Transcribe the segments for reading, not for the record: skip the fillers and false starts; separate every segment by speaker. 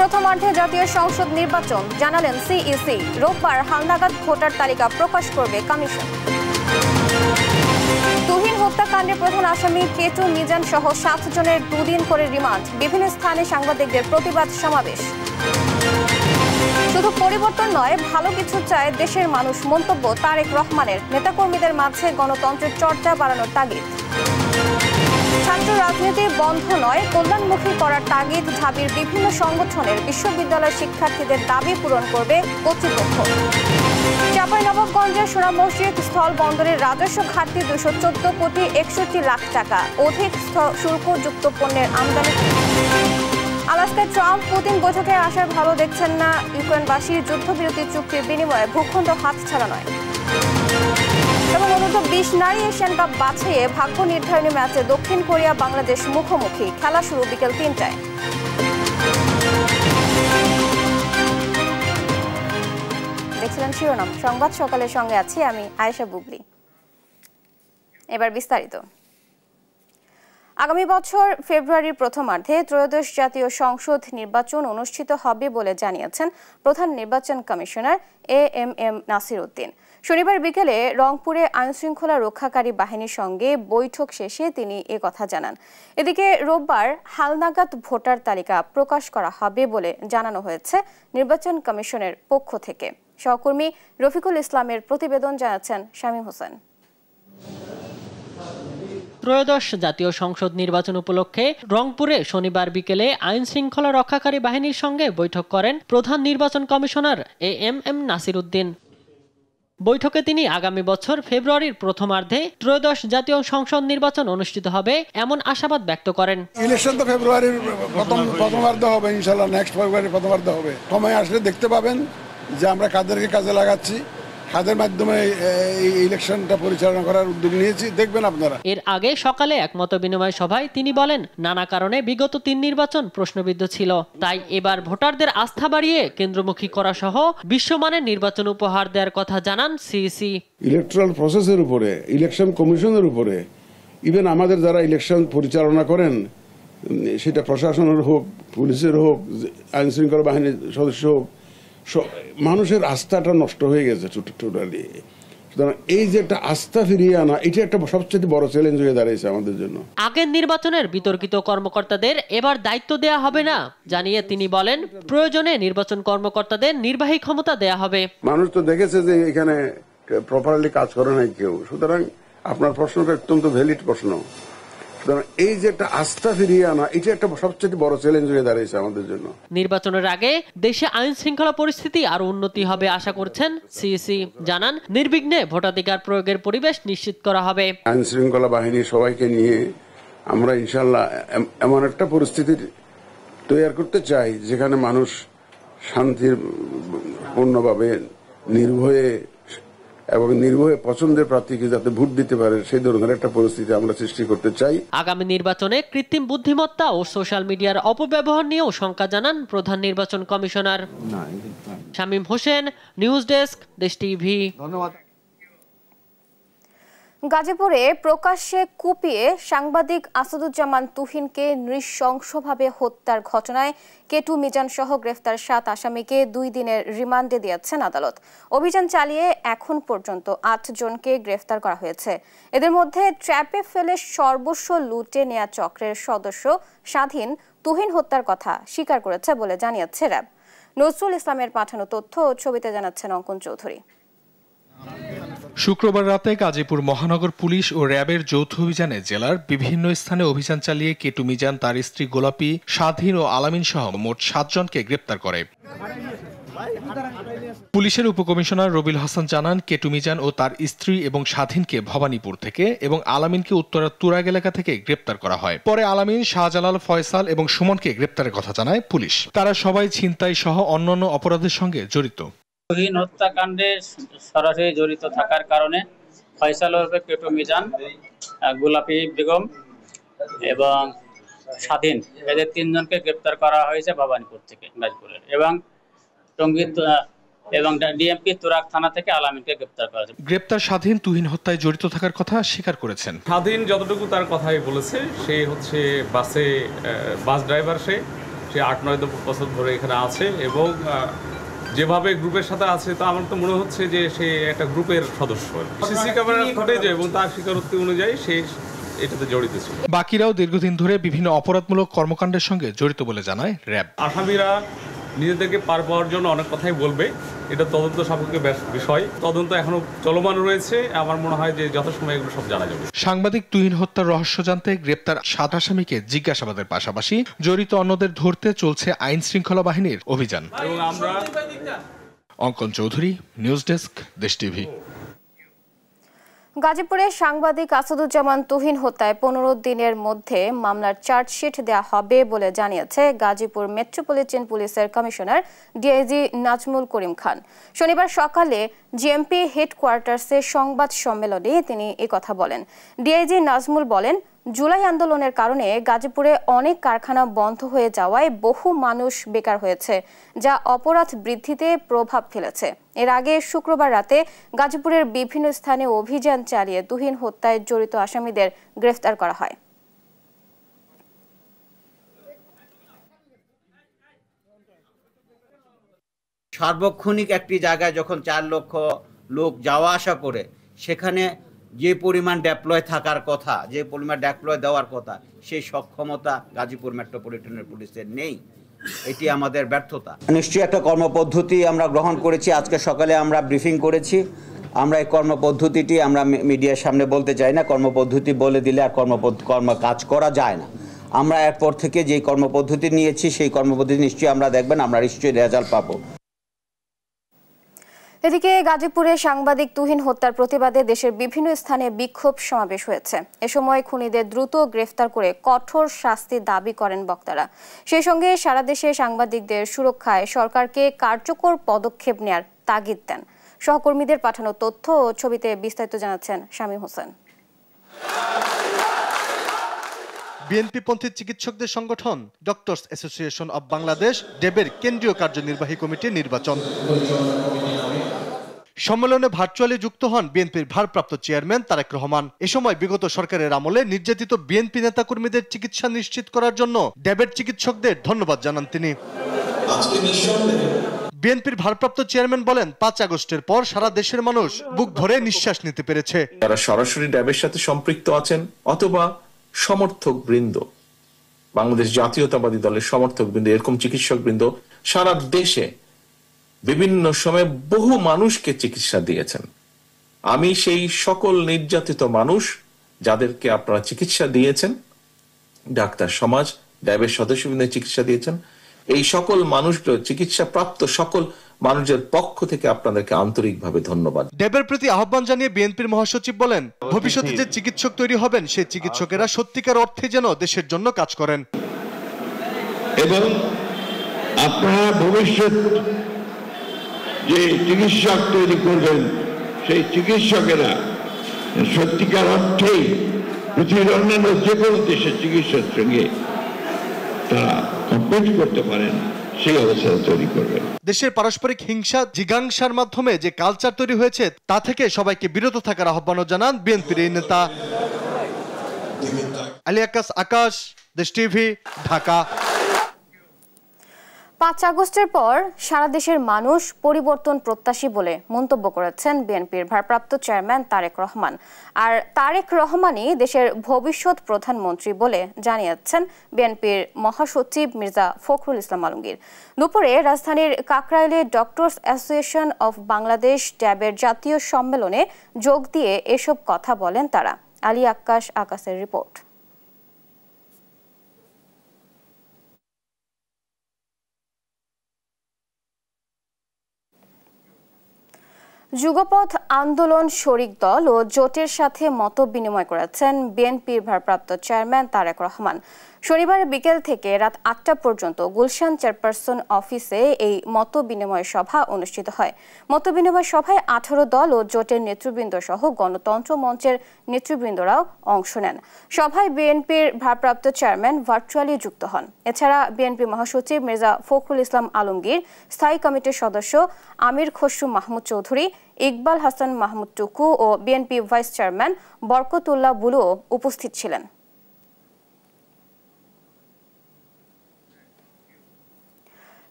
Speaker 1: প্রথমার্ধে জাতীয় সংসদ নির্বাচন জানালেন সিইসি। রোববার হালনাগাদ ভোটার তালিকা প্রকাশ করবে কমিশন। তুহিন হত্যাকাণ্ডের প্রধান আসামি কেটু মিজান সহ 7 জনের 2 দিন করে রিমান্ড। বিভিন্ন স্থানে সাংবাদিকদের প্রতিবাদ সমাবেশ। শুধু পরিবর্তন নয়, ভালো কিছু চায় দেশের মানুষ, মন্তব্য তারেক রহমানের। নেতাকর্মীদের মাঝে গণতন্ত্রের চর্চা বাড়ানোর তাগিদ। ছাত্র রাজনীতি বন্ধ নয়, কল্যাণমুখী করার তাগিদ ঢাবির বিভিন্ন সংগঠনের। বিশ্ববিদ্যালয়ের শিক্ষার্থীদের দাবি পূরণ করবে কর্তৃপক্ষ। চাঁপাইনবাবগঞ্জের সোনা মসজিদ স্থল বন্দরের রাজস্ব ঘাটতি 214 কোটি 61 লাখ টাকা। অধিক শুল্কযুক্ত পণ্যের আমদানি। আলাস্কায় ট্রাম্প পুতিন বৈঠকে আসার ভালো দেখছেন না ইউক্রেনবাসী। যুদ্ধবিরতি চুক্তির বিনিময়ে ভূখণ্ড হাতছাড়া নয়। এবং অনূর্ধ্ব-20 নারী এশিয়ান কাপ বাছাইয়ে ভাগ্য নির্ধারণী ম্যাচে দক্ষিণ কোরিয়া বাংলাদেশ মুখোমুখি। খেলা শুরু বিকেল 3টায়। দেখছিলেন শিরোনাম সংবাদ। সকালের সঙ্গে আছি আমি আয়েশা বুবলি। এবার বিস্তারিত। আগামী বছর ফেব্রুয়ারির প্রথমার্ধে ত্রয়োদশ জাতীয় সংসদ নির্বাচন অনুষ্ঠিত হবে বলে জানিয়েছেন প্রধান নির্বাচন কমিশনার এএমএম নাসির উদ্দিন। শনিবার বিকেলে রংপুরে আইনশৃঙ্খলা রক্ষাকারী বাহিনীর সঙ্গে বৈঠক শেষে তিনি কথা জানান। এদিকে রোববার হালনাগাদ ভোটার তালিকা প্রকাশ করা হবে বলে জানানো হয়েছে নির্বাচন কমিশনের পক্ষ থেকে। সহকর্মী রফিকুল ইসলামের প্রতিবেদন জানাচ্ছেন শামীম হোসেন।
Speaker 2: ত্রয়োদশ জাতীয় সংসদ নির্বাচন উপলক্ষে রংপুরে শনিবার বিকেলে আইন শৃঙ্খলা রক্ষাকারী বাহিনীর সঙ্গে বৈঠক করেন প্রধান নির্বাচন কমিশনার এএমএম নাসির উদ্দিন। বৈঠকে তিনি আগামী বছর ফেব্রুয়ারির প্রথমার্ধে ত্রয়োদশ জাতীয় সংসদ নির্বাচন অনুষ্ঠিত হবে এমন আশাবাদ ব্যক্ত করেন।
Speaker 3: ইলেকশন তো ফেব্রুয়ারির প্রথমার্ধে হবে, ইনশাআল্লাহ নেক্সট ফেব্রুয়ারির প্রথমার্ধে হবে। সময় আসলে দেখতে পাবেন যে আমরা কাদেরকে কাজে লাগাচ্ছি, কাদের মাধ্যমে এই ইলেকশনটা পরিচালনা করার উদ্যোগ নিয়েছি, দেখবেন আপনারা।
Speaker 2: এর আগে সকালে এক মত বিনিময় সভায় তিনি বলেন, নানা কারণে বিগত 3 নির্বাচন প্রশ্নবিদ্ধ ছিল, তাই এবার ভোটারদের আস্থা বাড়িয়ে কেন্দ্রমুখী করা সহ বিশ্বমানের নির্বাচন উপহার দেওয়ার কথা জানান সিইসি।
Speaker 3: ইলেকট্রাল প্রসেসের উপরে, ইলেকশন কমিশনের উপরে, ইভেন আমাদের যারা ইলেকশন পরিচালনা করেন, সেটা প্রশাসনের হোক, পুলিশের হোক, আইন শৃঙ্খলা বাহিনীর সদস্য হোক, মানুষের আস্থাটা নষ্ট হয়ে গেছে টোটালি। সুতরাং এই যে একটা আস্থা ফিরিয়ে আনা, এটা একটা সবচেয়ে বড় চ্যালেঞ্জ হয়ে দাঁড়িয়েছে আমাদের জন্য।
Speaker 2: আগের নির্বাচনের বিতর্কিত কর্মকর্তাদের এবার দায়িত্ব দেয়া হবে না জানিয়ে তিনি বলেন, প্রয়োজনে নির্বাচন কর্মকর্তাদের নির্বাহী ক্ষমতা দেয়া হবে।
Speaker 3: মানুষ তো দেখেছে যে এখানে প্রপারলি কাজ করে নাই কেউ। সুতরাং আপনার প্রশ্নটা অত্যন্ত ভ্যালিড প্রশ্ন। এই যে একটা আস্থা ফিরিয়ে আনা, এটা একটা সবচেয়ে বড় চ্যালেঞ্জ হয়ে দাঁড়িয়েছে আমাদের জন্য।
Speaker 2: নির্বাচনের আগে দেশে আইন শৃঙ্খলা পরিস্থিতি আরো উন্নতি হবে আশা করছেন সিইসি। জানান, নির্বিঘ্নে ভোটাধিকার প্রয়োগের পরিবেশ নিশ্চিত করা হবে।
Speaker 3: আইন শৃঙ্খলা বাহিনী সবাইকে নিয়ে আমরা ইনশাআল্লাহ এমন একটা পরিস্থিতি তৈরি করতে চাই যেখানে মানুষ শান্তির পূর্ণভাবে নির্ভয়ে পছন্দের প্রার্থীকে যাতে ভোট দিতে পারে, সেই ধরনের একটা পরিস্থিতি আমরা সৃষ্টি করতে চাই।
Speaker 2: আগামী নির্বাচনে কৃত্রিম বুদ্ধিমত্তা ও সোশ্যাল মিডিয়ার অপব্যবহার নিয়েও শঙ্কা জানান প্রধান নির্বাচন commissioner. Shamim Hossain, news desk, দেশ টিভি।
Speaker 3: ধন্যবাদ।
Speaker 1: গাজীপুরে প্রকাশ্যে কুপিয়ে সাংবাদিক আসাদুজ্জামান তুহিনকে নৃশংসভাবে হত্যার ঘটনায় কেটু মিজান সহ গ্রেফতার 7 আসামিকে 2 দিনের রিমান্ডে দিয়েছেন আদালত। অভিযান চালিয়ে এখন পর্যন্ত 8 জনকে গ্রেফতার করা হয়েছে। এদের মধ্যে ট্র্যাপে ফেলে সর্বস্ব লুটে নেয়া চক্রের সদস্য স্বাধীন তুহিন হত্যার কথা স্বীকার করেছে বলে জানিয়েছে র্যাব। নজরুল ইসলামের পাঠানো তথ্য ও ছবিতে জানাচ্ছেন অঙ্কন চৌধুরী।
Speaker 4: শুক্রবার রাতে গাজীপুর মহানগর পুলিশ ও র্যাবের যৌথ অভিযানে জেলার বিভিন্ন স্থানে অভিযান চালিয়ে কেটু মিজান, তার স্ত্রী গোলাপী, স্বাধীন ও আলামিন সহ মোট 7 জনকে গ্রেপ্তার করে। পুলিশের উপকমিশনার রবিল হাসান জানান, কেটু মিজান ও তার স্ত্রী এবং স্বাধীনকে ভবানীপুর থেকে এবং আলামিনকে উত্তরার তুরাগ এলাকা থেকে গ্রেপ্তার করা হয়। পরে আলামিন, শাহজালাল, ফয়সাল এবং সুমনকে গ্রেপ্তারের কথা জানায় পুলিশ। তারা সবাই ছিনতাই সহ অন্যান্য অপরাধের সঙ্গে জড়িত।
Speaker 5: তুহিন হত্যাকাণ্ডে সরাসরি জড়িত থাকার কারণে ফয়সাল ওরফে কেটু মিজান, গোলাপী বেগম এবং স্বাধীন, এদের 3 জনকে গ্রেপ্তার করা হয়েছে ভবানীপুর থেকে গাজীপুরের, এবং এবং ডিএমপি তুরাগ থানা থেকে আলামিনকে গ্রেপ্তার করা হয়েছে।
Speaker 4: গ্রেপ্তার স্বাধীন তুহিন হত্যায় জড়িত থাকার কথা স্বীকার করেছেন।
Speaker 6: স্বাধীন যতটুকু তার কথাই বলেছে, সে হচ্ছে বাস ড্রাইভার, সে সে 8-9 বছর ধরে এখানে আছে এবং যেভাবে গ্রুপের সাথে আছে তা আমার তো মনে হচ্ছে যে সে একটা গ্রুপের সদস্য। সিসি ক্যামেরা ফুটেজ এবং তার স্বীকারোক্তি অনুযায়ী সে এটাতে জড়িত ছিল।
Speaker 4: বাকিরাও দীর্ঘদিন ধরে বিভিন্ন অপরাধমূলক কর্মকাণ্ডের সঙ্গে জড়িত বলে জানায় র্যাব।
Speaker 6: আসামিরা নিজেদেরকে পার পাওয়ার জন্য অনেক কথাই বলবে, এটা তদন্ত সাপেক্ষ বিষয়। তদন্ত এখনো চলমান রয়েছে, আমার মনে হয় যে যথাসময়ে এগুলো সব জানা যাবে।
Speaker 4: সাংবাদিক তুহিন হত্যার রহস্য জানতে গ্রেপ্তার 7 আসামিকে জিজ্ঞাসাবাদের পাশাপাশি জড়িত অন্যদের ধরতে চলছে আইন শৃঙ্খলা বাহিনীর অভিযান।
Speaker 6: এবং আমরা
Speaker 4: অঙ্কন চৌধুরী, নিউজ ডেস্ক, দেশ টিভি।
Speaker 1: গাজীপুরে সাংবাদিক আসাদুজ্জামান তুহিন হত্যায় 15 দিনের মধ্যে মামলার চার্জশিট দেওয়া হবে বলে জানিয়েছে গাজীপুর মেট্রোপলিটন পুলিশের কমিশনার ডিআইজি নাজমুল করিম খান। শনিবার সকালে জিএমপি হেডকোয়ার্টার্সে সংবাদ সম্মেলনে তিনি একথা বলেন। ডিআইজি নাজমুল বলেন, জুলাই আন্দোলনের কারণে গাজীপুরে অনেক কারখানা বন্ধ হয়ে যাওয়ায় বহু মানুষ বেকার হয়েছে, যা অপরাধ বৃদ্ধিতে প্রভাব ফেলেছে। এর আগে শুক্রবার রাতে গাজীপুরের বিভিন্ন স্থানে অভিযান চালিয়ে তুহিন হত্যায় জড়িত আসামিদের গ্রেফতার করা হয়।
Speaker 7: সার্বক্ষণিক একটি জায়গায় যখন 4 লক্ষ লোক যাওয়া আসা করে, সেখানে যে পরিমাণ ডেপ্লয় থাকার কথা, যে পরিমাণ ডেপ্লয় দেওয়ার কথা, সেই সক্ষমতা গাজীপুর মেট্রোপলিটনের পুলিশের নেই। এটি আমাদের ব্যর্থতা। নিশ্চয়ই একটা কর্মপদ্ধতি আমরা গ্রহণ করেছি। আজকে সকালে আমরা ব্রিফিং করেছি। আমরা এই কর্মপদ্ধতিটি আমরা মিডিয়ার সামনে বলতে চাই না। কর্মপদ্ধতি বলে দিলে আর কাজ করা যায় না। আমরা এরপর থেকে যে কর্মপদ্ধতি নিয়েছি সেই কর্মপদ্ধতি নিশ্চয়ই আমরা দেখবেন, আমরা নিশ্চয়ই রেজাল্ট পাবো।
Speaker 1: এদিকে গাজীপুরে সাংবাদিক তুহিন হত্যার প্রতিবাদে দেশের বিভিন্ন স্থানে বিক্ষোভ সমাবেশ হয়েছে। এ সময় খুনিদের দ্রুত গ্রেফতার করে কঠোর শাস্তি দাবি করেন বক্তারা। সেই সঙ্গে সারা দেশে সাংবাদিকদের সুরক্ষায় সরকারকে কার্যকর পদক্ষেপ নেয়ার তাগিদ দেন। সহকর্মীদের পাঠানো তথ্য ও ছবিতে বিস্তারিত জানাচ্ছেন শামীম হোসেন।
Speaker 8: বিএনপিপন্থী চিকিৎসকদের সংগঠন ডক্টরস অ্যাসোসিয়েশন অব বাংলাদেশ ডেবের কেন্দ্রীয় কার্যনির্বাহী কমিটির নির্বাচন সম্মেলনে ভার্চুয়ালি যুক্ত হন বিএনপির ভারপ্রাপ্ত চেয়ারম্যান তারেক রহমান। এ সময় বিগত সরকারের আমলে নির্যাতিত বিএনপি নেতাকর্মীদের চিকিৎসা নিশ্চিত করার জন্য ড্যাবের চিকিৎসকদের ধন্যবাদ জানান তিনি। বিএনপির ভারপ্রাপ্ত চেয়ারম্যান বলেন, 5 আগস্টের পর সারা দেশের মানুষ বুক ভরে নিঃশ্বাস নিতে পেরেছে।
Speaker 9: যারা সরাসরি ড্যাবের সাথে সম্পৃক্ত আছেন অথবা সমর্থক বৃন্দ, বাংলাদেশ জাতীয়তাবাদী দলের সমর্থক বৃন্দ, এরকম চিকিৎসক বৃন্দ সারা দেশে বিভিন্ন সময়ে বহু মানুষকে চিকিৎসা দিয়েছেন। আমি সেই সকল নির্যাতিত মানুষ যাদেরকে আপনারা চিকিৎসা দিয়েছেন, ডাক্তার সমাজ, ড্যাবের সদস্যবৃন্দের চিকিৎসা দিয়েছেন, এই সকল মানুষগুলো চিকিৎসা প্রাপ্ত সকল মানুষের পক্ষ থেকে আপনাদেরকে আন্তরিকভাবে ধন্যবাদ।
Speaker 8: ড্যাবের প্রতি আহ্বান জানিয়ে বিএনপির মহাসচিব বলেন, ভবিষ্যতে যে চিকিৎসক তৈরি হবেন সেই চিকিৎসকেরা সত্যিকার অর্থে যেন দেশের জন্য কাজ করেন
Speaker 10: এবং আপনারা ভবিষ্যৎ যে চিকিৎসক তৈরি করবেন সেই চিকিৎসকেরা সত্যিকার অর্থেই পৃথিবীর অন্যান্য যে কোনো দেশের চিকিৎসার সঙ্গে তারা কম্পিট করতে পারেন, সেই অবস্থা তৈরি করবেন।
Speaker 8: দেশের পারস্পরিক হিংসা জিজ্ঞাসার মাধ্যমে যে কালচার তৈরি হয়েছে তা থেকে সবাইকে বিরত থাকার আহ্বানও জানান বিএনপির এই নেতা। আলী আকাশ, দেশ টিভি, ঢাকা।
Speaker 1: 5 আগস্টের পর সারা দেশের মানুষ পরিবর্তন প্রত্যাশী বলে মন্তব্য করেছেন বিএনপির ভারপ্রাপ্ত চেয়ারম্যান তারেক রহমান। আর তারেক রহমানই দেশের ভবিষ্যৎ প্রধানমন্ত্রী বলে জানিয়েছেন বিএনপির মহাসচিব মির্জা ফখরুল ইসলাম আলমগীর। দুপুরে রাজধানীর কাকরাইলে ডক্টরস অ্যাসোসিয়েশন অব বাংলাদেশ ড্যাবের জাতীয় সম্মেলনে যোগ দিয়ে এসব কথা বলেন তারা। আলী আকাশের রিপোর্ট। যুগপথ আন্দোলন শরিক দল ও জোটের সাথে মতবিনিময় করেছেন বিএনপির ভারপ্রাপ্ত চেয়ারম্যান তারেক রহমান। শনিবার বিকেল থেকে রাত 8টা পর্যন্ত গুলশান চেয়ারপারসন অফিসে এই মতবিনিময় সভা অনুষ্ঠিত হয়। মতবিনিময় সভায় 18 দল ও জোটের নেতৃবৃন্দ সহ গণতন্ত্র মঞ্চের নেতৃবৃন্দরাও অংশ নেন। সভায় বিএনপির ভারপ্রাপ্ত চেয়ারম্যান ভার্চুয়ালি যুক্ত হন। এছাড়া বিএনপি মহাসচিব মির্জা ফখরুল ইসলাম আলমগীর, স্থায়ী কমিটির সদস্য আমির খসরু মাহমুদ চৌধুরী, ইকবাল হাসান মাহমুদ টুকু ও বিএনপি ভাইস চেয়ারম্যান বরকতুল্লাহ বুলুও উপস্থিত ছিলেন।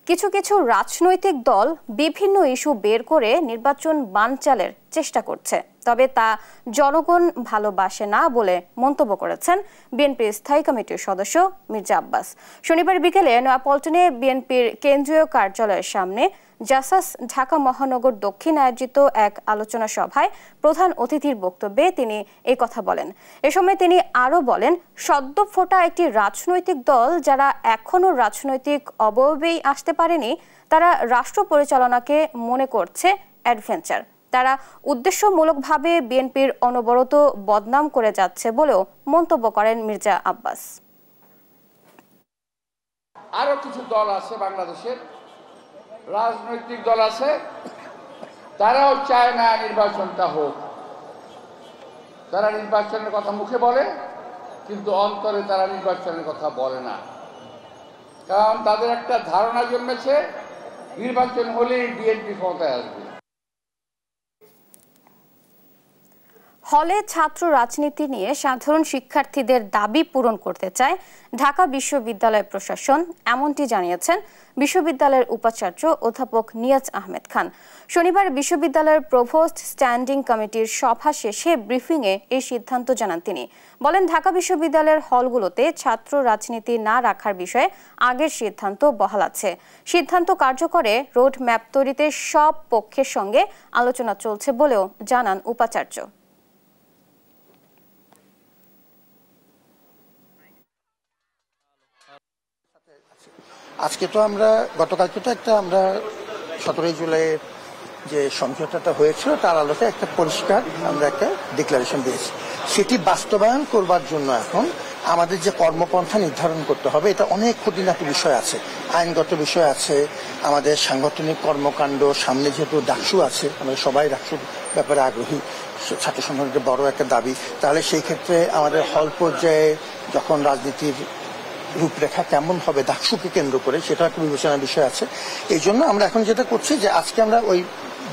Speaker 1: কিছু কিছু রাজনৈতিক দল বিভিন্ন ইস্যু বের করে নির্বাচন বানচালের চেষ্টা করছে, তবে তা জনগণ ভালোবাসে না বলে মন্তব্য করেছেন বিএনপির স্থায়ী কমিটির সদস্য মির্জা আব্বাস। শনিবার বিকেলে নয়াপল্টনে বিএনপির কেন্দ্রীয় কার্যালয়ের সামনে জাসাস ঢাকা মহানগর দক্ষিণ আয়োজিত এক আলোচনা সভায় প্রধান অতিথির বক্তব্যে তিনি এই কথা বলেন। এ সময় তিনি আরও বলেন, সদ্য ফোটা একটি রাজনৈতিক দল যারা এখনো রাজনৈতিক অবয়বেই আসতে পারেনি, তারা রাষ্ট্র পরিচালনাকে মনে করছে অ্যাডভেঞ্চার। তারা উদ্দেশ্যমূলকভাবে বিএনপির অনবরত বদনাম করে যাচ্ছে বলেও মন্তব্য করেন মির্জা আব্বাস।
Speaker 11: আরো কিছু দল আছে, বাংলাদেশের রাজনৈতিক দল আছে, তারাও চায় না নির্বাচনটা হোক। তারা নির্বাচনের কথা মুখে বলে, কিন্তু অন্তরে তারা নির্বাচনের কথা বলে না, কারণ তাদের একটা ধারণা জন্মেছে নির্বাচন হলেই বিএনপি ক্ষমতায় আসবে।
Speaker 1: হলে ছাত্র রাজনীতি নিয়ে সাধারণ শিক্ষার্থীদের দাবি পূরণ করতে চায় ঢাকা বিশ্ববিদ্যালয় প্রশাসন, এমনটি জানিয়েছেন বিশ্ববিদ্যালয়ের উপাচার্য অধ্যাপক নিয়াজ আহমেদ খান। শনিবার বিশ্ববিদ্যালয়ের প্রভোস্ট স্ট্যান্ডিং কমিটির সভা শেষে ব্রিফিংয়ে এই সিদ্ধান্ত জানান তিনি। বলেন, ঢাকা বিশ্ববিদ্যালয়ের হলগুলোতে ছাত্র রাজনীতি না রাখার বিষয়ে আগের সিদ্ধান্ত বহাল আছে। সিদ্ধান্ত কার্যকরে রোড ম্যাপ তৈরিতে সব পক্ষের সঙ্গে আলোচনা চলছে বলেও জানান উপাচার্য।
Speaker 12: আজকে তো আমরা গতকালকে তো আমরা 17 জুলাইয়ের যে সমঝোতাটা হয়েছিল তার আলোকে একটা পরিষ্কার আমরা একটা ডিক্লারেশন দিয়েছি। সেটি বাস্তবায়ন করবার জন্য এখন আমাদের যে কর্মপন্থা নির্ধারণ করতে হবে, এটা অনেক খুঁটিনাটি বিষয় আছে, আইনগত বিষয় আছে, আমাদের সাংগঠনিক কর্মকাণ্ড, সামনে যেহেতু ডাকসু আছে, আমরা সবাই ডাকসুর ব্যাপারে আগ্রহী, ছাত্র সংগঠনের বড় একটা দাবি। তাহলে সেই ক্ষেত্রে আমাদের হল পর্যায়ে যখন রাজনীতির রূপরেখা কেমন হবে ডাকসুকে কেন্দ্র করে, সেটা একটা বিবেচনার বিষয় আছে। এই জন্য আমরা এখন যেটা করছি যে আজকে আমরা ওই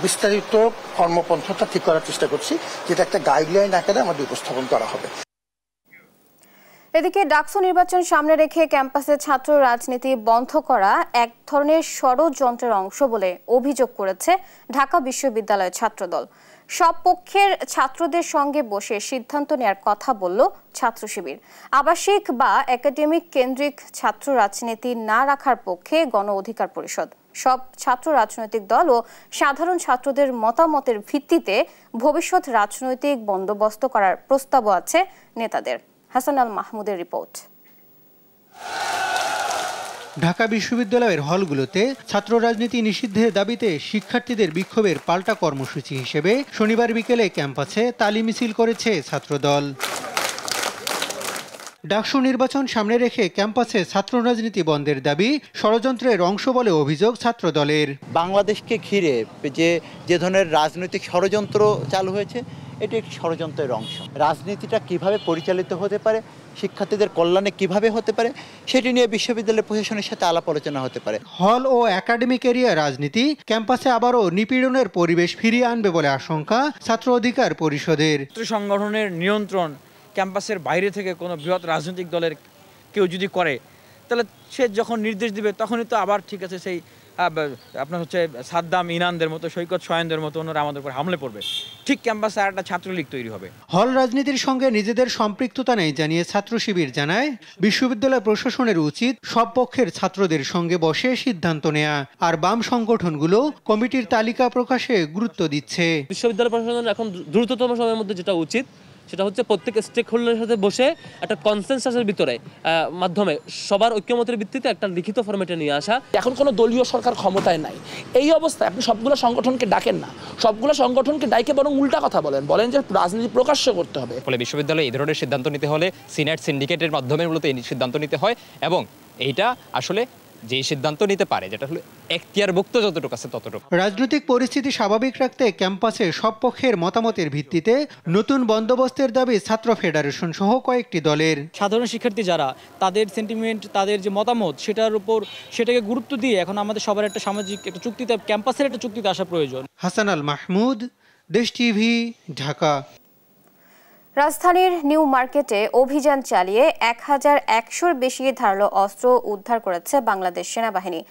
Speaker 12: বিস্তারিত কর্মপন্থাটা ঠিক করার চেষ্টা করছি, যেটা একটা গাইডলাইন আকারে আমাদের উপস্থাপন করা হবে।
Speaker 1: এদিকে ডাকসু নির্বাচন সামনে রেখে ক্যাম্পাসে ছাত্র রাজনীতি বন্ধ করা এক ধরনের ষড়যন্ত্রের অংশ বলে অভিযোগ করেছে ঢাকা বিশ্ববিদ্যালয়ের ছাত্রদল। সব পক্ষের ছাত্রদের সঙ্গে বসে সিদ্ধান্ত নেয়ার কথা বলল ছাত্র শিবির। আবাসিক বা একাডেমিক কেন্দ্রিক ছাত্র রাজনীতি না রাখার পক্ষে গণ অধিকার পরিষদ। সব ছাত্র রাজনৈতিক দল ও সাধারণ ছাত্রদের মতামতের ভিত্তিতে ভবিষ্যৎ রাজনৈতিক বন্দোবস্ত করার প্রস্তাবও আছে নেতাদের। হাসান আল মাহমুদের রিপোর্ট।
Speaker 13: ঢাকা বিশ্ববিদ্যালয়ের হলগুলোতে ছাত্র রাজনীতি নিষিদ্ধের দাবিতে শিক্ষার্থীদের বিক্ষোভের পাল্টা কর্মসূচি হিসেবে শনিবার বিকেলে ক্যাম্পাসে তালি মিছিল করেছে ছাত্রদল। ডাকসু নির্বাচন সামনে রেখে ক্যাম্পাসে ছাত্র রাজনীতি বন্ধের দাবি ষড়যন্ত্রের অংশ বলে অভিযোগ ছাত্রদলের।
Speaker 14: বাংলাদেশকে ঘিরে যে ধরনের রাজনৈতিক ষড়যন্ত্র চালু হয়েছে, এটি একটি ষড়যন্ত্রের অংশ। রাজনীতিটা কিভাবে পরিচালিত হতে পারে, শিক্ষার্থীদের কল্যাণে কিভাবে হতে পারে, সেটি নিয়ে বিশ্ববিদ্যালয় প্রশাসনের সাথে আলাপ আলোচনা হতে পারে।
Speaker 13: হল ও একাডেমিক এরিয়া রাজনীতি ক্যাম্পাসে আবারও নিপীড়নের পরিবেশ ফিরিয়ে আনবে বলে আশঙ্কা ছাত্র অধিকার পরিষদের।
Speaker 15: সংগঠনের নিয়ন্ত্রণ ক্যাম্পাসের বাইরে থেকে কোনো বৃহৎ রাজনৈতিক দলের কেউ যদি করে, তাহলে সে যখন নির্দেশ দিবে তখনই তো আবার ঠিক আছে সেই আপনার সাদ্দাম ইনানদের মতো, সৈকত শয়নদের মতো অন্যরা আমাদের উপর হামলে পড়বে। ঠিক ক্যাম্পাসে আর একটা ছাত্রলীগ তৈরি হবে।
Speaker 13: হল রাজনীতির সঙ্গে নিজেদের সম্পৃক্ততা নেই জানিয়ে ছাত্র শিবির জানায়, বিশ্ববিদ্যালয় প্রশাসনের উচিত সব পক্ষের ছাত্রদের সঙ্গে বসে সিদ্ধান্ত নেয়া। আর বাম সংগঠনগুলো কমিটির তালিকা প্রকাশে গুরুত্ব দিচ্ছে।
Speaker 16: বিশ্ববিদ্যালয় প্রশাসনের এখন দ্রুততম সময়ের মধ্যে যেটা উচিত সেটা হচ্ছে প্রত্যেক স্টেক হোল্ডারের সাথে বসে একটা কনসেনসাসের ভিতরে মাধ্যমে সবার ঐক্যমতের ভিত্তিতে একটা লিখিত ফরম্যাটে নিয়ে আসা।
Speaker 17: এখন কোনো দলীয় সরকার ক্ষমতায় নাই, এই অবস্থায় আপনি সবগুলো সংগঠনকে ডাকেন না, সবগুলো সংগঠনকে ডাইকে বরং উল্টা কথা বলেন যে রাজনীতি প্রকাশ্য করতে হবে।
Speaker 18: ফলে বিশ্ববিদ্যালয়ে এই ধরনের সিদ্ধান্ত নিতে হলে সিনেট সিন্ডিকেটের মাধ্যমে মূলত এই সিদ্ধান্ত নিতে হয়, এবং এইটা আসলে যে সিদ্ধান্ত নিতে পারে যেটা হলো এখতিয়ারভুক্ত যতটুকু আছে ততটুকু।
Speaker 13: রাজনৈতিক পরিস্থিতি স্বাভাবিক রাখতে ক্যাম্পাসে সব পক্ষের মতামতের ভিত্তিতে নতুন বন্দোবস্তের দাবি ছাত্র ফেডারেশন সহ কয়েকটি দলের।
Speaker 19: সাধারণ শিক্ষার্থী যারা, তাদের সেন্টিমেন্ট, তাদের যে মতামত, সেটাকে গুরুত্ব দিয়ে এখন আমাদের সবার একটা সামাজিক একটা চুক্তিতে, ক্যাম্পাসের একটা চুক্তিতে আসা প্রয়োজন।
Speaker 13: হাসান আল মাহমুদ, দেশ টিভি, ঢাকা।
Speaker 1: রাজধানীর নিউ মার্কেটে অভিযান চালিয়ে ১,১০০-র বেশি ধারালো অস্ত্র উদ্ধার করেছে বাংলাদেশ সেনাবাহিনী।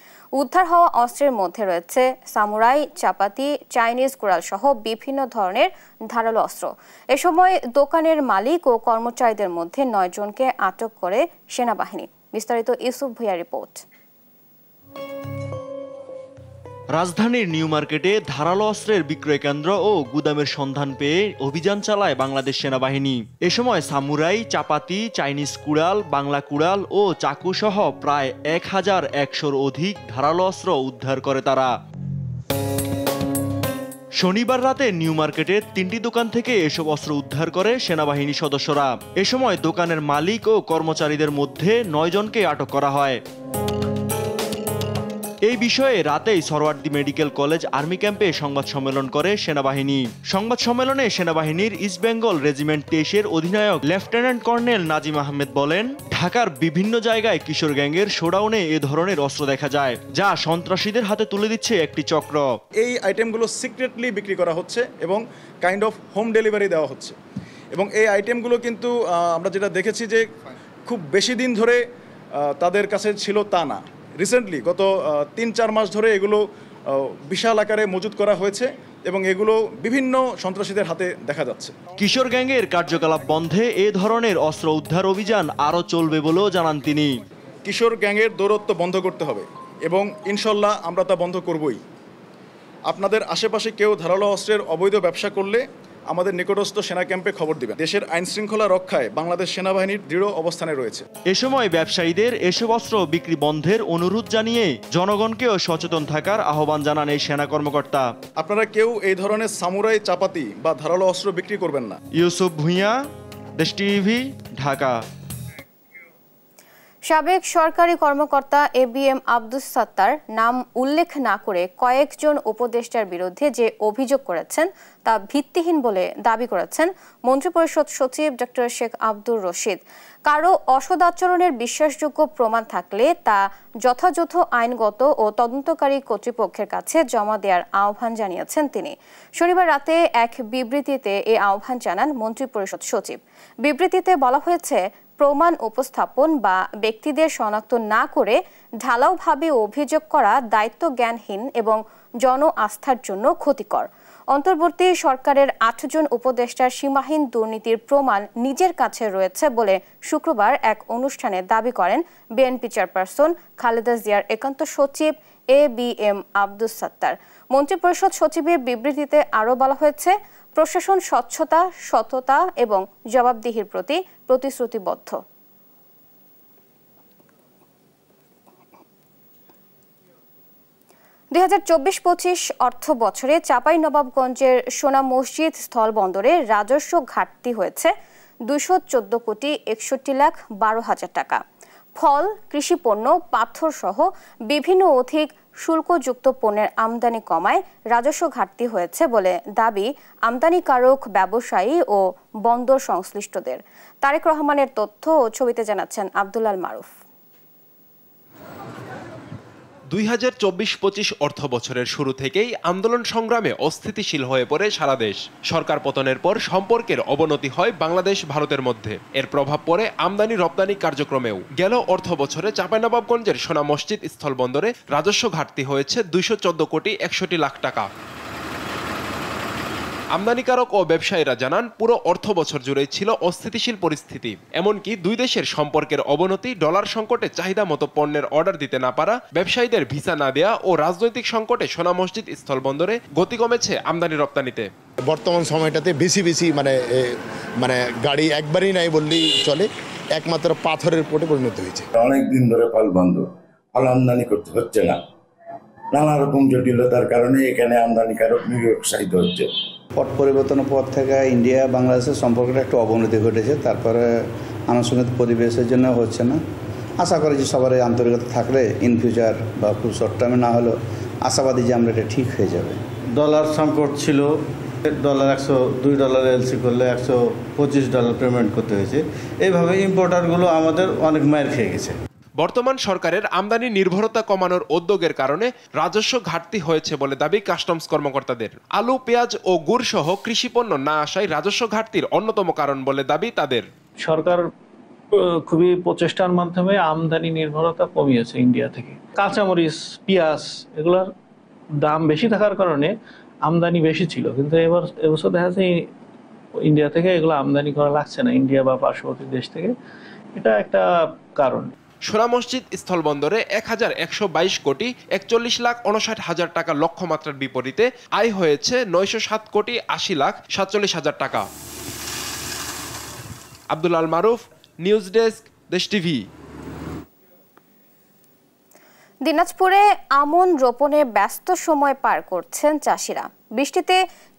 Speaker 1: উদ্ধার হওয়া অস্ত্রের মধ্যে রয়েছে সামুরাই, চাপাতি, চাইনিজ কুড়াল সহ বিভিন্ন ধরনের ধারালো অস্ত্র। এ সময় দোকানের মালিক ও কর্মচারীদের মধ্যে ৯ জনকে আটক করে সেনাবাহিনী। বিস্তারিত ইউসুফ ভুঁইয়ার রিপোর্ট।
Speaker 20: রাজধানীর নিউ মার্কেটে ধারালো অস্ত্রের বিক্রয় কেন্দ্র ও গুদামের সন্ধান পেয়ে অভিযান চালায় বাংলাদেশ সেনাবাহিনী। এ সময় সামুরাই, চাপাতি, চাইনিজ কুড়াল, বাংলা কুড়াল ও চাকু সহ প্রায় ১,১০০-র অধিক ধারালো অস্ত্র উদ্ধার করে তারা। শনিবার রাতে নিউ মার্কেটের 3টি দোকান থেকে এসব অস্ত্র উদ্ধার করে সেনাবাহিনী সদস্যরা। এ সময় দোকানের মালিক ও কর্মচারীদের মধ্যে ৯ জনকে আটক করা হয়। এই বিষয়ে রাতেই সরওয়ার্দী মেডিকেল কলেজ আর্মি ক্যাম্পে সংবাদ সম্মেলন করে সেনাবাহিনী। সংবাদ সম্মেলনে সেনাবাহিনীর ইস্ট বেঙ্গল রেজিমেন্ট 23-এর অধিনায়ক লেফটেন্যান্ট কর্নেল নাজিম আহমেদ বলেন, ঢাকার বিভিন্ন জায়গায় কিশোর গ্যাংয়ের শোডাউনে এ ধরনের অস্ত্র দেখা যায়, যা সন্ত্রাসীদের হাতে তুলে দিচ্ছে একটি চক্র।
Speaker 21: এই আইটেমগুলো সিক্রেটলি বিক্রি করা হচ্ছে এবং কাইন্ড অফ হোম ডেলিভারি দেওয়া হচ্ছে। এবং এই আইটেমগুলো কিন্তু আমরা যেটা দেখেছি যে খুব বেশি দিন ধরে তাদের কাছে ছিল তা না। রিসেন্টলি গত 3-4 মাস ধরে এগুলো বিশাল আকারে মজুত করা হয়েছে এবং এগুলো বিভিন্ন সন্ত্রাসীদের হাতে দেখা যাচ্ছে।
Speaker 20: কিশোর গ্যাংয়ের কার্যকলাপ বন্ধে এ ধরনের অস্ত্র উদ্ধার অভিযান আরও চলবে বলেও জানান তিনি।
Speaker 21: কিশোর গ্যাংয়ের দৌরত্ব বন্ধ করতে হবে এবং ইনশাল্লাহ আমরা তা বন্ধ করবই। আপনাদের আশেপাশে কেউ ধারালো অস্ত্রের অবৈধ ব্যবসা করলে আমাদের নিকটস্থ সেনা ক্যাম্পে খবর দিবেন। দেশের আইন শৃঙ্খলা রক্ষায় বাংলাদেশ সেনাবাহিনীর দৃঢ় অবস্থানে রয়েছে।
Speaker 20: এ সময় ব্যবসায়ীদের এসব অস্ত্র বিক্রি বন্ধের অনুরোধ জানিয়ে জনগণকেও সচেতন থাকার আহ্বান জানান এই সেনা কর্মকর্তা।
Speaker 21: আপনারা কেউ এই ধরনের সামুরাই, চাপাতি বা ধারালো অস্ত্র বিক্রি করবেন না।
Speaker 20: ইউসুফ ভুঁইয়া, দেশ টিভি, ঢাকা।
Speaker 1: সাবেক সরকারি কর্মকর্তা ABM আব্দুস সাত্তার নাম উল্লেখ না করে কয়েকজন উপদেষ্টার বিরুদ্ধে যে অভিযোগ করেছেন তা ভিত্তিহীন বলে দাবি করেছেন মন্ত্রিপরিষদ সচিব ডক্টর শেখ আব্দুর রশিদ। কারো অসদাচরণের বিশ্বাসযোগ্য প্রমাণ থাকলে তা যথাযথ আইনগত ও তদন্তকারী কর্তৃপক্ষের কাছে জমা দেওয়ার আহ্বান জানিয়েছেন তিনি। শনিবার রাতে এক বিবৃতিতে এই আহ্বান জানান মন্ত্রিপরিষদ সচিব। বিবৃতিতে বলা হয়েছে, প্রমাণ উপস্থাপন বা ব্যক্তিদের শনাক্ত না করে ঢালাওভাবে অভিযোগ করা দায়িত্ব জ্ঞানহীন এবং জন আস্থার জন্য ক্ষতিকর। অন্তর্বর্তী সরকারের 8 জন উপদেষ্টার সীমাহীন দুর্নীতির প্রমাণ নিজের কাছে রয়েছে বলে শুক্রবার এক অনুষ্ঠানে দাবি করেন বিএনপি চেয়ারপারসন খালেদা জিয়ার একান্ত সচিব ABM আব্দুস সাত্তার। মন্ত্রিপরিষদ সচিবের বিবৃতিতে আরও বলা হয়েছে, প্রশাসন স্বচ্ছতা, সততা এবং জবাবদিহির প্রতি প্রতিশ্রুতিবদ্ধ। দুই ২০২৪-২৫ অর্থ বছরে চাঁপাইনবাবগঞ্জের সোনা মসজিদ স্থলবন্দরে রাজস্ব ঘাটতি হয়েছে ২১৪,৬১,১২,০০০ টাকা। ফল, কৃষিপণ্য, পাথর সহ বিভিন্ন অধিক শুল্কযুক্ত পণ্যের আমদানি কমায় রাজস্ব ঘাটতি হয়েছে বলে দাবি আমদানিকারক, ব্যবসায়ী ও বন্দর সংশ্লিষ্টদের। তারেক রহমানের তথ্য ও ছবিতে জানাচ্ছেন আব্দুল্লাল মারুফ।
Speaker 22: ২০২৪-২৫ অর্থ বছরের শুরু থেকেই আন্দোলন সংগ্রামে অস্থিতিশীল হয়ে পড়ে সারা দেশ। সরকার পতনের পর সম্পর্কের অবনতি হয় বাংলাদেশ ভারতের মধ্যে। এর প্রভাব পড়ে আমদানি রপ্তানি কার্যক্রমেও। গেল অর্থ বছরে চাঁপাইনবাবগঞ্জের সোনা মসজিদ স্থলবন্দরে রাজস্ব ঘাটতি হয়েছে ২১৪,৬১,০০,০০০ টাকা। আমদানিকারক ও ব্যবসায়ীরা জানান, পুরো অর্থ বছর জুড়েই ছিল অস্থিতিশীল পরিস্থিতি। এমনকি দুই দেশের সম্পর্কের অবনতি, ডলার সংকটে চাহিদা মতো পণ্যের অর্ডার দিতে না পারা, ব্যবসায়ীদের ভিসা না দেয়া ও রাজনৈতিক সংকটে সোনা মসজিদ স্থলবন্দরে গতি কমেছে আমদানি রপ্তানিতে।
Speaker 23: বর্তমান সময়টাতে বেশি মানে গাড়ি একবারই নাই বললেই চলে, একমাত্র পাথরের পোটে পরিণত হয়েছে।
Speaker 24: অনেক দিন ধরে ফল বন্ধ, ফল আমদানি করতে হচ্ছে না। নানা রকম জটিলতার কারণে এখানে আমদানিকারক নিরুৎসাহিত হচ্ছে।
Speaker 25: পট পরিবর্তনের পর থেকে ইন্ডিয়া বাংলাদেশের সম্পর্কটা একটু অবনতি ঘটেছে। তারপরে আনুষঙ্গিক পরিবেশের জন্য হচ্ছে না। আশা করি যে সবার আন্তরিকতা থাকলে ইন ফিউচার বা খুব শর্ট টার্মে না হলেও আশাবাদী যে আমরা এটা ঠিক হয়ে যাবে।
Speaker 26: ডলার সংকট ছিল, $102 এলসি করলে $125 পেমেন্ট করতে হয়েছে। এইভাবে ইম্পোর্টারগুলো আমাদের অনেক মায়ের খেয়ে গেছে।
Speaker 22: বর্তমান সরকারের আমদানি নির্ভরতা কমানোর উদ্যোগের কারণে রাজস্ব ঘাটতি হয়েছে বলে দাবি কাস্টমস কর্মকর্তাদের। আলু, পেঁয়াজ ও গুড় সহ কৃষিপণ্য না আসায় রাজস্ব ঘাটতির অন্যতম কারণ বলে দাবি তাদের।
Speaker 2: সরকার খুবই প্রচেষ্টার মাধ্যমে আমদানি নির্ভরতা কমিয়েছে ইন্ডিয়া থেকে। কাঁচামরিচ, পেঁয়াজ এগুলোর দাম বেশি থাকার কারণে আমদানি বেশি ছিল, কিন্তু এবছর দেখা যাচ্ছে ইন্ডিয়া থেকে এগুলো আমদানি করা লাগছে না, ইন্ডিয়া বা পার্শ্ববর্তী দেশ থেকে। এটা একটা কারণ।
Speaker 22: সোনা মসজিদ স্থলবন্দরে 1122 কোটি 41,59,000 টাকা লক্ষ্যমাত্রার বিপরীতে আয় হয়েছে 907 কোটি 80,47,000 টাকা। আব্দুল আল মারুফ, নিউজ ডেস্ক, দেশ টিভি।
Speaker 1: দিনাজপুরে আমন রোপণে ব্যস্ত সময় পার করছেন চাষিরা। বৃষ্টিতে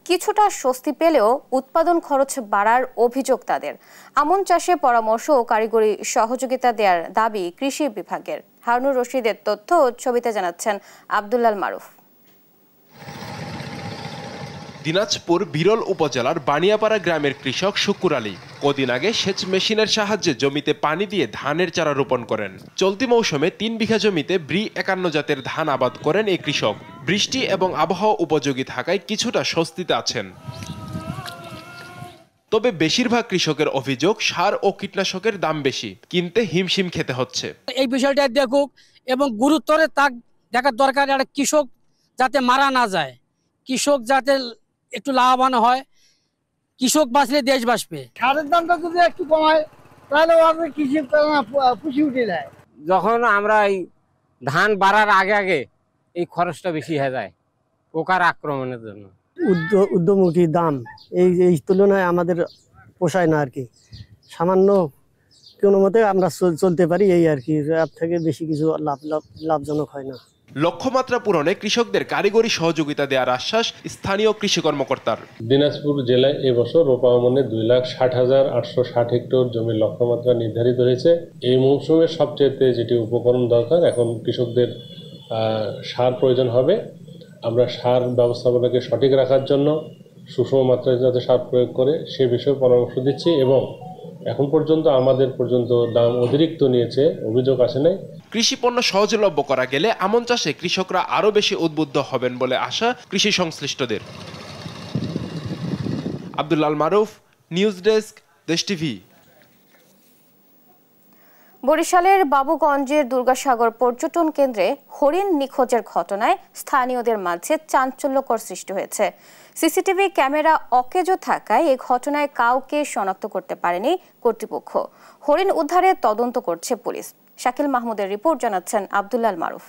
Speaker 1: কিছুটা স্বস্তি পেলেও উৎপাদন খরচ বাড়ার অভিযোগ তাদের। আমন চাষে পরামর্শ ও কারিগরি সহযোগিতা দেওয়ার দাবি কৃষি বিভাগের। হারুনুর রশিদের তথ্য ও ছবিতে জানাচ্ছেন আব্দুল আল মারুফ।
Speaker 22: দিনাজপুর বিরল উপজেলার বানিয়াপাড়া গ্রামের কৃষক শুকুর আলী কদিন আগে সেচ মেশিনের সাহায্যে জমিতে পানি দিয়ে ধানের চারা রোপণ করেন। চলতি মৌসুমে 3 বিঘা জমিতে ব্রি 51 জাতের ধান আবাদ করেন এই কৃষক। বৃষ্টি এবং আবহাওয়া উপযোগী থাকায় কিছুটা স্বস্তিতে আছেন। তবে বেশিরভাগ কৃষকের অভিযোগ সার ও কীটনাশকের দাম বেশি, কিনতে হিমশিম খেতে হচ্ছে।
Speaker 3: এই বিষয়টা দেখুক এবং গুরুত্বরে তাক দেখার দরকার, একটা কৃষক যাতে মারা না যায়, কৃষক যাতে একটু লাভবান হয়, কৃষক বাঁচলে দেশ বাঁচবে।
Speaker 4: সারের দামটা যদি একটু কমায় তাহলে আমাদের কৃষি খুশি উঠে যায়।
Speaker 5: যখন আমরা এই ধান বাড়ার আগে আগে এই খরচটা বেশি হয়ে যায় পোকার আক্রমণের জন্য।
Speaker 4: উদ্যমুখী দাম এই তুলনায় আমাদের পোষায় না আর কি। সামান্য কোনো মতে আমরা চলতে পারি এই আর কি, এর থেকে বেশি কিছু লাভজনক হয় না।
Speaker 22: লক্ষ্যমাত্রা পূরণে কৃষকদের কারিগরি সহযোগিতা দেওয়ার আশ্বাস স্থানীয় কৃষি কর্মকর্তার।
Speaker 6: দিনাজপুর জেলায় এবছর রোপা আমনে 2,60,860 হেক্টর জমির লক্ষ্যমাত্রা নির্ধারিত হয়েছে। এই মৌসুমে সবচেয়ে যেটি উপকরণ দরকার, এখন কৃষকদের সার প্রয়োজন হবে। আমরা সার ব্যবস্থাপনাকে সঠিক রাখার জন্য সুষম মাত্রায় যাতে সার প্রয়োগ করে সে বিষয়ে পরামর্শ দিচ্ছি এবং এখন পর্যন্ত আমাদের পর্যন্ত দাম অতিরিক্ত নিয়েছে অভিযোগ আসে নাই।
Speaker 22: কৃষি পণ্য সহজলভ্য করা গেলে আমন চাষে কৃষকরা আরো বেশি উদ্বুদ্ধ হবেন বলে আশা কৃষি সংশ্লিষ্টদের। আব্দুল আল মারুফ, নিউজ ডেস্ক, দেশ টিভি।
Speaker 1: বরিশালের বাবুগঞ্জের দুর্গাসাগর পর্যটন কেন্দ্রে হরিণ নিখোঁজের ঘটনায় স্থানীয়দের মাঝে চাঞ্চল্যকর সৃষ্টি হয়েছে। সিসিটিভি ক্যামেরা অকেজো থাকায় এই ঘটনায় কাউকে শনাক্ত করতে পারেনি কর্তৃপক্ষ। হরিণ উদ্ধারে তদন্ত করছে পুলিশ। শাকিল মাহমুদের রিপোর্ট জানাচ্ছেন আব্দুল আল মারুফ।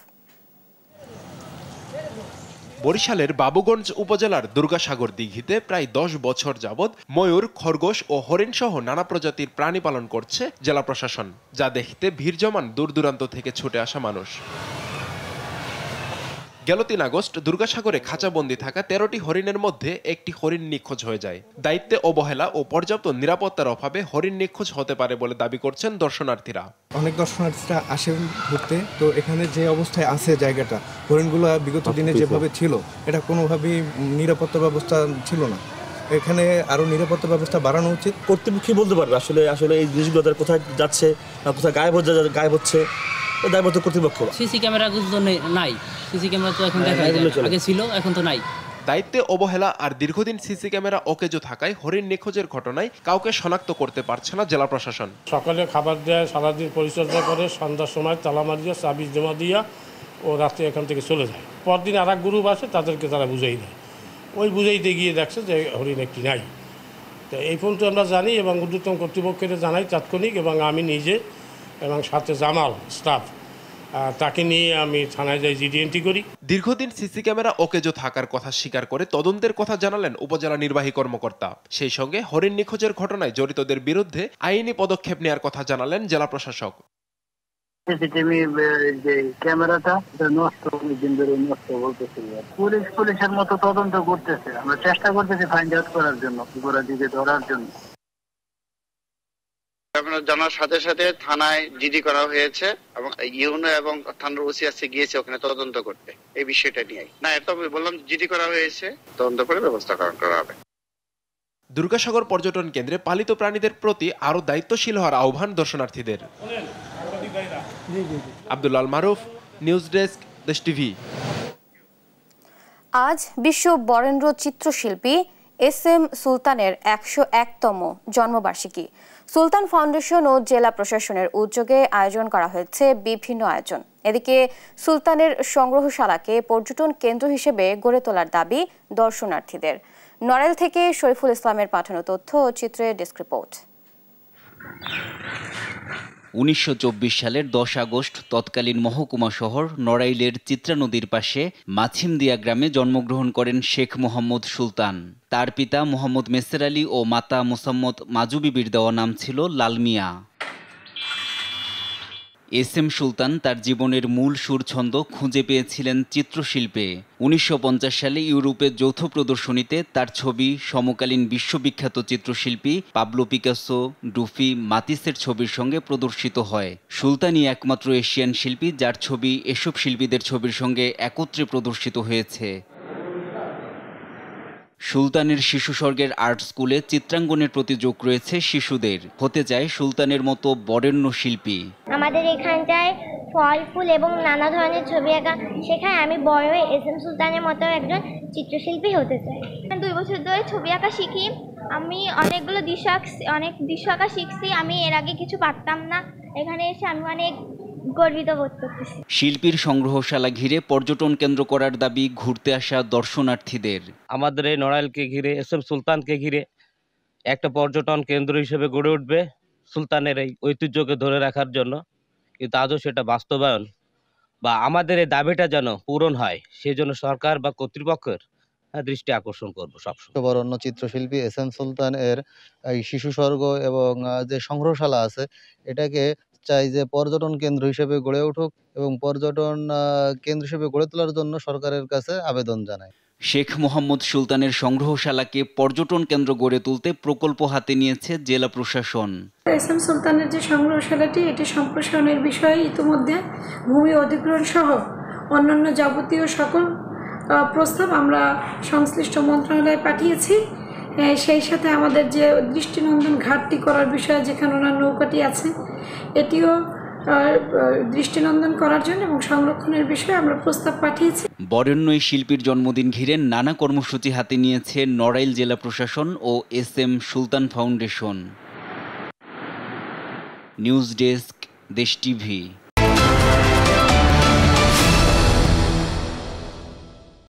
Speaker 22: বরিশালের বাবুগঞ্জ উপজেলার দুর্গাসাগর দিঘিতে প্রায় 10 বছর যাবৎ ময়ূর, খরগোশ ও হরিণ সহ নানা প্রজাতির প্রাণী পালন করছে জেলা প্রশাসন, যা দেখতে ভিড় জমান দূর দূরান্ত থেকে ছুটে আসা মানুষ। গেল 3 আগস্ট দুর্গাসাগরে খাঁচাবন্দি থাকা 13টি হরিণের মধ্যে একটি হরিণ নিখোঁজ হয়ে যায়। দায়িত্বে অবহেলা ও পর্যাপ্ত নিরাপত্তার অভাবে হরিণ নিখোঁজ হতে পারে বলে দাবি করছেন দর্শনার্থীরা।
Speaker 7: অনেক দর্শনার্থীরা আসেন ঘুরতে, তো এখানে যে অবস্থায় আছে জায়গাটা, হরিণগুলো বিগত দিনে যেভাবে ছিল এটা কোনোভাবেই নিরাপত্তা ব্যবস্থা ছিল না। এখানে আরো নিরাপত্তা ব্যবস্থা বাড়ানো উচিত।
Speaker 27: কর্তৃপক্ষই বলতে পারবে আসলে এই জিনিসগুলো কোথায় যাচ্ছে, কোথায় গায়েব হচ্ছে, দায়বদ্ধ কর্তৃপক্ষ।
Speaker 3: সিসি ক্যামেরা নাই, সিসি ক্যামেরা তো এখন দেখা যায়, আগে ছিল এখন তো নাই।
Speaker 22: দায়িত্বে অবহেলা আর দীর্ঘদিন সিসি ক্যামেরা অকেজো থাকায় হরিণ নিখোঁজের ঘটনায় কাউকে শনাক্ত করতে পারছে না জেলা প্রশাসন।
Speaker 28: সকালে খাবার দেয়, সারাদিন পরিচর্যা করে, সন্ধ্যার সময় তালা মারিয়া চাবি জমা দিয়া ও রাতে এখান থেকে চলে যায়। পরদিন আর এক গ্রুপ আসে, তাদেরকে তারা বুঝাই দেয়। ওই বুঝাইতে গিয়ে দেখছে যে হরিণ একটি নাই। তো এই পর্যন্ত আমরা জানি এবং ঊর্ধ্বতন কর্তৃপক্ষকে জানাই তাৎক্ষণিক, এবং আমি নিজে এবং সাথে জামাল স্টাফ তাকে নিয়ে আমি থানায় যাই, জিডি এন্ট্রি করি।
Speaker 22: দীর্ঘদিন সিসি ক্যামেরা অকেজো থাকার কথা স্বীকার করে তদন্তের কথা জানালেন উপজেলা নির্বাহী কর্মকর্তা। সেই সঙ্গে হরিণ নিখোঁজের ঘটনায় জড়িতদের বিরুদ্ধে আইনি পদক্ষেপ নেওয়ার কথা জানালেন জেলা প্রশাসক।
Speaker 4: সিসিটিভি যে ক্যামেরাটা নষ্ট, অনেকদিন ধরে নষ্ট বলতেছিল। পুলিশের মতো তদন্ত করতেছে, আমরা চেষ্টা করতেছি ফাইন্ড আউট করার জন্য, অপরাধীকে ধরার জন্য।
Speaker 29: জানার সাথে সাথে থানায় জিডি করা হয়েছে এবং ইউনো এবং থানার ওসি আসছে গিয়েছে ওখানে তদন্ত করতে এই বিষয়টা নিয়ে। না, এত বললাম জিডি করা হয়েছে, তদন্ত করে ব্যবস্থা গ্রহণ করা হবে।
Speaker 22: দুর্গাসাগর পর্যটন কেন্দ্রে পালিত প্রাণীদের প্রতি আরো দায়িত্বশীল হওয়ার আহ্বান দর্শনার্থীদের। আব্দুল আল মারুফ, নিউজ ডেস্ক, দেশ টিভি।
Speaker 1: আজ বিশ্ব বরেন্দ্র চিত্রশিল্পী SM সুলতানের 101তম জন্মবার্ষিকী। সুলতান ফাউন্ডেশন ও জেলা প্রশাসনের উদ্যোগে আয়োজন করা হয়েছে বিভিন্ন আয়োজন। এদিকে সুলতানের সংগ্রহশালাকে পর্যটন কেন্দ্র হিসেবে গড়ে তোলার দাবি দর্শনার্থীদের। নড়াইল থেকে শরীফুল ইসলামের পাঠানো তথ্য ও চিত্রের ডেস্ক রিপোর্ট।
Speaker 8: 1924 সালের 10 আগস্ট তৎকালীন মহকুমা শহর নড়াইলের চিত্রা নদীর পাশে মাছিমদিয়া গ্রামে জন্মগ্রহণ করেন শেখ মোহাম্মদ সুলতান। তার পিতা মোহাম্মদ মেসের আলী ও মাতা মোসাম্মদ মাজু বিবির দেওয়া নাম ছিল লাল মিয়া। SM সুলতান তার জীবনের মূল সুর ছন্দ খুঁজে পেয়েছিলেন চিত্রশিল্পে। 1950 সালে ইউরোপের যৌথ প্রদর্শনীতে তার ছবি সমকালীন বিশ্ববিখ্যাত চিত্রশিল্পী পাবলো পিকাসো, ডুফি, মাতিসের ছবির সঙ্গে প্রদর্শিত হয়। সুলতানই একমাত্র এশিয়ান শিল্পী যার ছবি এসব শিল্পীদের ছবির সঙ্গে একত্রে প্রদর্শিত হয়েছে। সুলতানের শিশু স্বর্গের আর্ট স্কুলে চিত্রাঙ্কনের প্রতি ঝোঁক রয়েছে শিশুদের। হতে চায় সুলতানের মতো বরেণ্য শিল্পী।
Speaker 9: আমাদের এখানটায় ফল ফুল এবং নানা ধরনের ছবি আঁকা শেখায়। আমি বড় হয়ে SM সুলতানের মতো একজন চিত্রশিল্পী হতে চাই।
Speaker 10: 2 বছর ধরে ছবি আঁকা শিখি। আমি অনেক দৃশ্য আঁকা শিখছি। আমি এর আগে কিছু পারতাম না। এখানে এসে আমি অনেক গর্বিত বোধ করতেছি।
Speaker 8: শিল্পীর সংগ্রহশালা ঘিরে পর্যটন কেন্দ্র করার দাবি ঘুরতে আসা দর্শনার্থীদের।
Speaker 11: আমাদের এই নড়াইলকে ঘিরে SM সুলতানকে ঘিরে একটা পর্যটন কেন্দ্র হিসেবে গড়ে উঠবে সুলতানের এই ঐতিহ্যকে ধরে রাখার জন্য। কিন্তু আজও সেটা বাস্তবায়ন বা আমাদের এই দাবিটা যেন পূরণ হয় সেজন্য সরকার বা কর্তৃপক্ষের দৃষ্টি আকর্ষণ করবো সবসময়।
Speaker 12: বরেণ্য চিত্রশিল্পী SM সুলতান এর এই শিশু স্বর্গ এবং যে সংগ্রহশালা আছে এটাকে চাই যে পর্যটন কেন্দ্র হিসেবে গড়ে উঠুক এবং পর্যটন কেন্দ্র হিসেবে গড়ে তোলার জন্য সরকারের কাছে আবেদন জানায়।
Speaker 8: শেখ মোহাম্মদ সুলতানের সংগ্রহশালাকে পর্যটন কেন্দ্র গড়ে তুলতে প্রকল্প হাতে নিয়েছে জেলা প্রশাসন।
Speaker 14: SM সুলতানের যে সংগ্রহশালাটি এটি সম্প্রসারণের বিষয়ে ইতিমধ্যে ভূমি অধিগ্রহণ সহ অন্যান্য যাবতীয় সকল প্রস্তাব আমরা সংশ্লিষ্ট মন্ত্রণালয়ে পাঠিয়েছি। সেই সাথে আমাদের যে দৃষ্টিনন্দন ঘাটটি করার বিষয়ে যেখানে ওনার নৌকাটি আছে এটিও দৃষ্টিনন্দন করার জন্য এবং সংরক্ষণের বিষয়ে আমরা প্রস্তাব পাঠিয়েছি।
Speaker 8: বরেণ্য এই শিল্পীর জন্মদিন ঘিরে নানা কর্মসূচি হাতে নিয়েছে নড়াইল জেলা প্রশাসন ও SM সুলতান ফাউন্ডেশন। নিউজ ডেস্ক, দেশ টিভি।